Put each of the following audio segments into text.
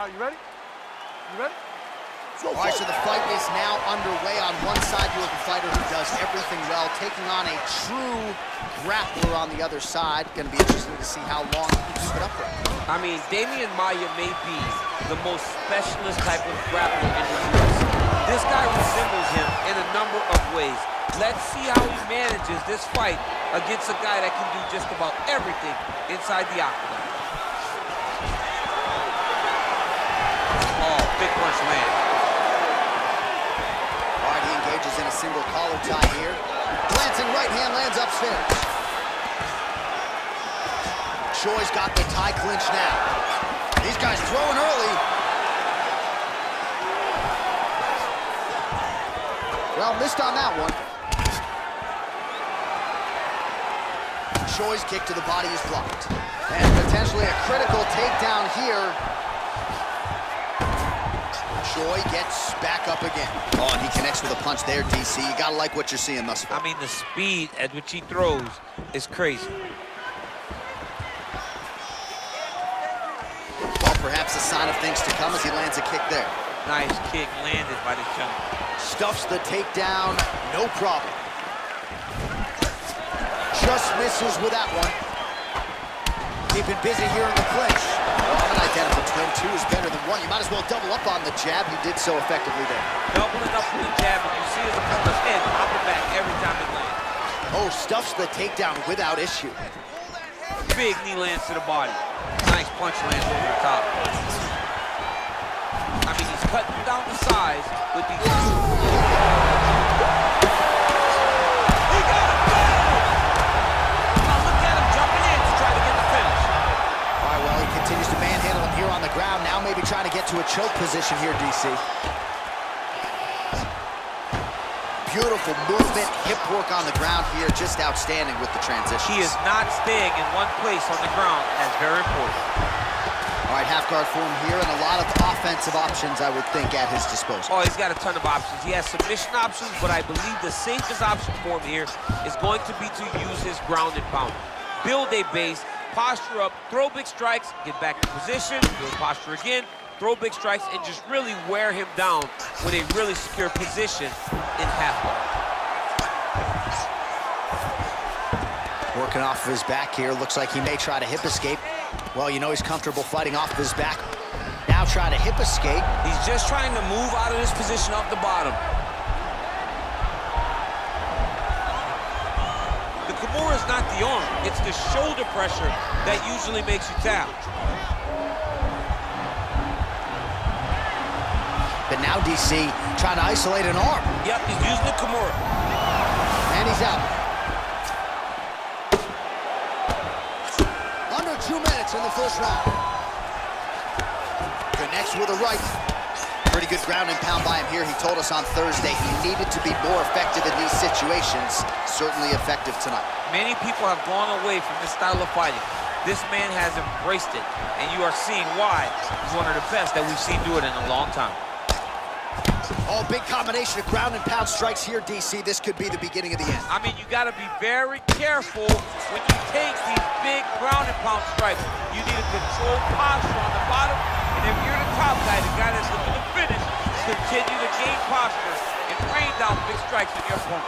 You ready? You ready? All right, so the fight is now underway. On one side, you have a fighter who does everything well, taking on a true grappler on the other side. Going to be interesting to see how long he can keep it up for. I mean, Damian Maia may be the most specialist type of grappler in the UFC. This guy resembles him in a number of ways. Let's see how he manages this fight against a guy that can do just about everything inside the octagon. Oh, big punch land. All right, he engages in a single collar tie here. Glancing right hand lands upstairs. Choi's got the tie clinch now. These guys throwing early. Well, missed on that one. Choi's kick to the body is blocked. And potentially a critical takedown here. Choi gets back up again. Oh, and he connects with a punch there, DC. You gotta like what you're seeing thus far. I mean, the speed at which he throws is crazy. Well, perhaps a sign of things to come as he lands a kick there. Nice kick landed by the gentleman. Stuffs the takedown, no problem. Just misses with that one. Keeping busy here in the clinch. Well, an identical twin, two is better than one. You might as well double up on the jab. He did so effectively there. Doubling up with the jab, and you see his opponent's head pop it back every time it lands. Oh, stuffs the takedown without issue. Big knee lands to the body. Nice punch lands over the top. I mean, he's cutting down the size with these. Ground now, maybe trying to get to a choke position here, DC. Beautiful movement, hip work on the ground here, just outstanding with the transition. He is not staying in one place on the ground. That's very important. All right, half guard form here, and a lot of offensive options, I would think, at his disposal. Oh, he's got a ton of options. He has submission options, but I believe the safest option for him here is going to be to use his ground and pound. Build a base, posture up, throw big strikes, get back in position, build posture again, throw big strikes, and just really wear him down with a really secure position in half guard. Working off of his back here, looks like he may try to hip escape. Well, you know he's comfortable fighting off of his back. Now trying to hip escape. He's just trying to move out of this position off the bottom. The Kimura is not the arm, it's the shoulder pressure that usually makes you tap. But now DC trying to isolate an arm. Yep, he's using the Kimura. And he's out. Under 2 minutes in the first round. Connects with a right. Pretty good ground and pound by him here. He told us on Thursday he needed to be more effective in these situations. Certainly effective tonight. Many people have gone away from this style of fighting. This man has embraced it, and you are seeing why he's one of the best that we've seen do it in a long time. Oh, big combination of ground and pound strikes here, DC. This could be the beginning of the end. I mean, you got to be very careful when you take these big ground and pound strikes. You need a controlled posture on the bottom, and if you're the top guy, the guy that's looking to finish, continue to gain posture and rain down big strikes on your opponent.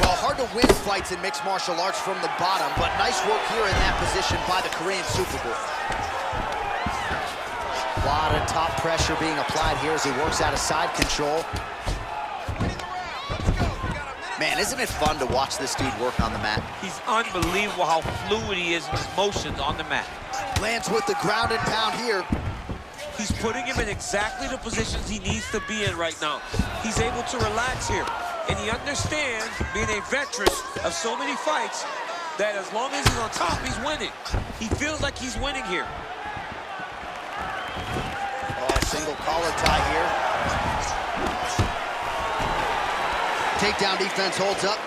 Well, hard to win fights in mixed martial arts from the bottom, but nice work here in that position by the Korean Superboy. A lot of top pressure being applied here as he works out of side control. Man, isn't it fun to watch this dude work on the mat? He's unbelievable how fluid he is in his motions on the mat. Lands with the ground and pound here. He's putting him in exactly the positions he needs to be in right now. He's able to relax here. And he understands, being a veteran of so many fights, that as long as he's on top, he's winning. He feels like he's winning here. Oh, single collar tie here. Takedown defense holds up.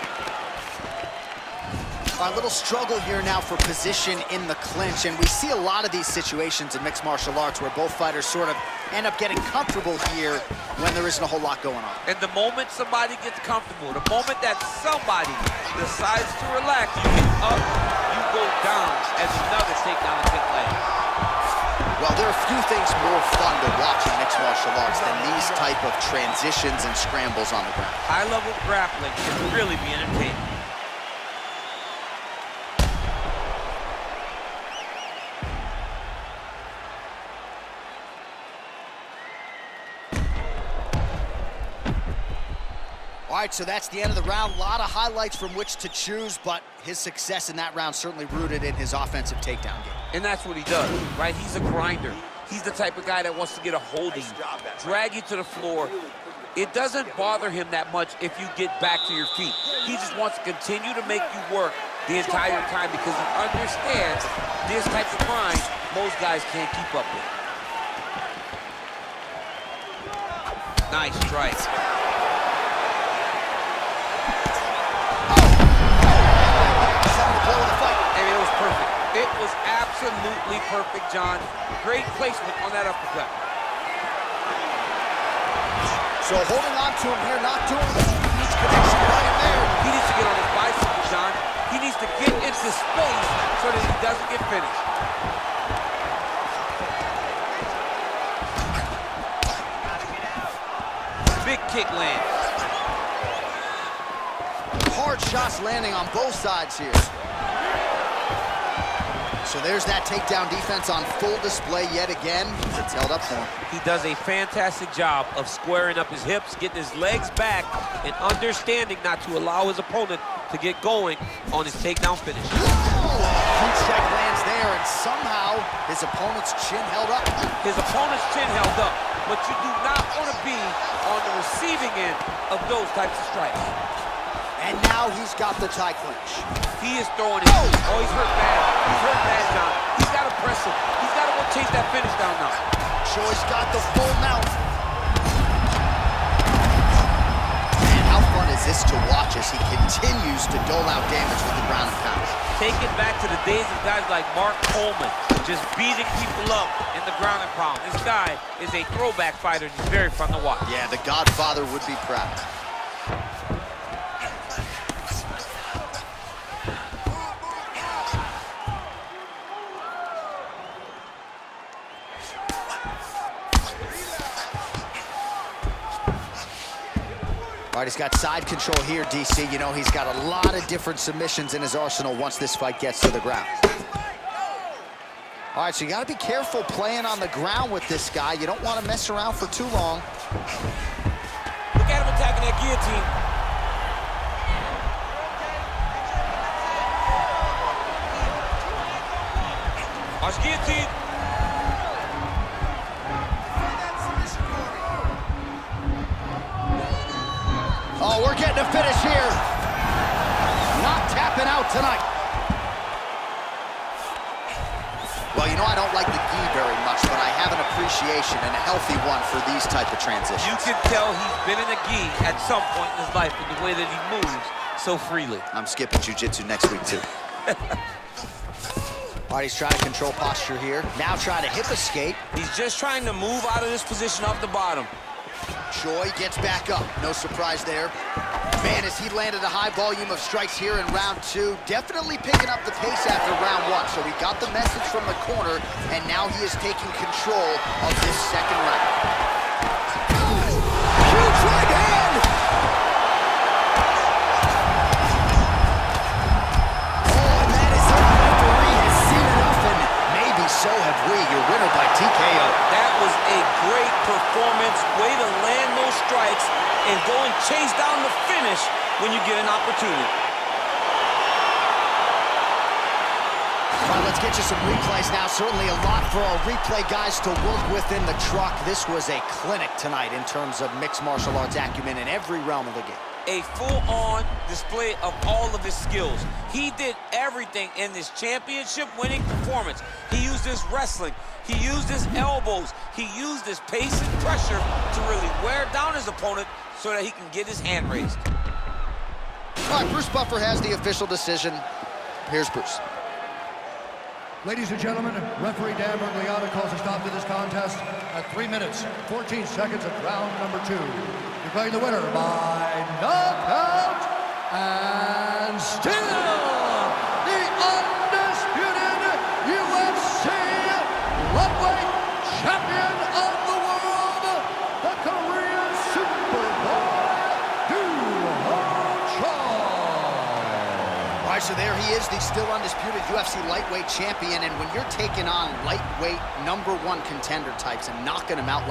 A little struggle here now for position in the clinch, and we see a lot of these situations in mixed martial arts where both fighters sort of end up getting comfortable here when there isn't a whole lot going on. And the moment somebody gets comfortable, the moment that somebody decides to relax, you get up, you go down as another takedown attempt lands. are few things more fun to watch in mixed martial arts than these type of transitions and scrambles on the ground. High-level grappling can really be entertaining. All right, so that's the end of the round. A lot of highlights from which to choose, but his success in that round certainly rooted in his offensive takedown game. And that's what he does, right? He's a grinder. He's the type of guy that wants to get a hold of you, drag you to the floor. It doesn't bother him that much if you get back to your feet. He just wants to continue to make you work the entire time because he understands this type of grind most guys can't keep up with. Nice strike. It was perfect. It was absolutely perfect, John. Great placement on that uppercut. So holding on to him here, not doing it. He needs connection right in there. He needs to get on his bicycle, John. He needs to get into space so that he doesn't get finished. Big kick lands. Hard shots landing on both sides here. So there's that takedown defense on full display yet again. It's held up for him. He does a fantastic job of squaring up his hips, getting his legs back, and understanding not to allow his opponent to get going on his takedown finish. Huge strike lands there, and somehow his opponent's chin held up. His opponent's chin held up, but you do not want to be on the receiving end of those types of strikes. And now he's got the tie clinch. He is throwing it. Oh, he's hurt bad. He's hurt bad, John. He's got to press him. He's got to go chase that finish down now. Choi's got the full mount. Man, how fun is this to watch as he continues to dole out damage with the ground and pound? Take it back to the days of guys like Mark Coleman, just beating people up in the ground and pound. This guy is a throwback fighter, and he's very fun to watch. Yeah, the Godfather would be proud. All right, he's got side control here, DC. You know, he's got a lot of different submissions in his arsenal once this fight gets to the ground. All right, so you got to be careful playing on the ground with this guy. You don't want to mess around for too long. Look at him attacking that guillotine. Watch guillotine. Oh, we're getting a finish here. Not tapping out tonight. Well, you know, I don't like the gi very much, but I have an appreciation and a healthy one for these type of transitions. You can tell he's been in a gi at some point in his life with the way that he moves so freely. I'm skipping jiu-jitsu next week, too. All right, he's trying to control posture here. Now trying to hip escape. He's just trying to move out of this position off the bottom. Choi gets back up. No surprise there. Man, as he landed a high volume of strikes here in round two, definitely picking up the pace after round one. So he got the message from the corner, and now he is taking control of this second round. Huge right hand! Oh, and that is it. The referee has seen enough, and maybe so have we. Your winner by TKO. That was a great performance. Way to land those strikes and go and chase down the finish when you get an opportunity. All right, let's get you some replays now. Certainly a lot for our replay guys to work with in the truck. This was a clinic tonight in terms of mixed martial arts acumen in every realm of the game. A full-on display of all of his skills. He did everything in this championship-winning performance. He used his wrestling. He used his elbows. He used his pace and pressure to really wear down his opponent so that he can get his hand raised. All right, Bruce Buffer has the official decision. Here's Bruce. Ladies and gentlemen, referee Dan Bergliata calls a stop to this contest at 3 minutes, 14 seconds of round number 2. Declaring the winner by knockout and still the undisputed UFC lightweight All right, so there he is, the still undisputed UFC lightweight champion. And when you're taking on lightweight #1 contender types and knocking them out